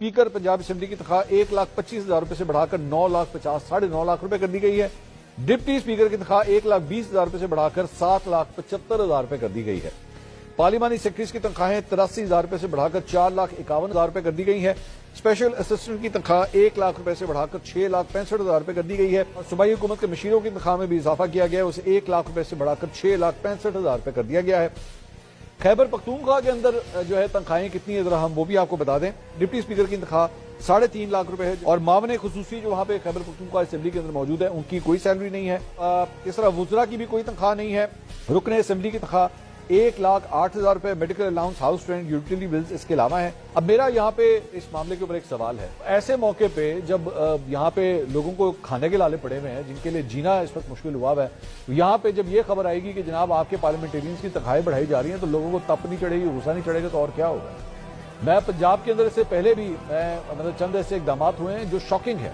Speaker Punjab assembly की तनख्वाह 1,25,000 रुपए से बढ़ाकर 9,50,000 रुपए कर दी गई है। डिप्टी स्पीकर की तनख्वाह 1,20,000 रुपए से बढ़ाकर 7,75,000 रुपए कर दी गई है। पार्लिमानी सेक्रेटरीज की तनख्वाहें 83,000 रुपए से बढ़ाकर 4,51,000 रुपए कर दी गई है। स्पेशल असिस्टेंट की तनख्वाह 1 लाख रुपए से बढ़ाकर 6,65,000 रुपए कर दी गई है। और सूबाई हुकूमत के मशीरों की तनख्वाह में भी इजाफा किया गया है, उसे 1 लाख रुपए से बढ़ाकर 6,65,000 रुपए कर दिया गया है। खैबर पख्तूनख्वा के अंदर जो है तनख्वाहें कितनी है, जरा हम वो भी आपको बता दें। डिप्टी स्पीकर की तनख्वाह 3.5 लाख रुपए है और मामले खुसूसी जो वहां पे खैबर पख्तूनख्वा असेंबली के अंदर मौजूद है उनकी कोई सैलरी नहीं है। इस तरह वुज़रा की भी कोई तनख्वाह नहीं है। रुकने असेंबली की तनख्वाह 1,08,000 रुपए, medical allowance, house rent, utility bills इसके अलावा है। अब मेरा यहाँ पे इस मामले के ऊपर एक सवाल है। ऐसे मौके पे जब यहाँ पे लोगों को खाने के लाले पड़े हुए हैं, जिनके लिए जीना इस वक्त मुश्किल हुआ है, तो यहाँ पे जब ये खबर आएगी कि जनाब आपके पार्लियामेंटेरियंस की तनख्वाहें बढ़ाई जा रही हैं, तो लोगों को तप नहीं चढ़ेगी, गुस्सा नहीं चढ़ेगा, तो और क्या होगा। मैं पंजाब के अंदर इससे पहले भी मतलब चंद ऐसे इकदाम हुए हैं जो शॉकिंग है।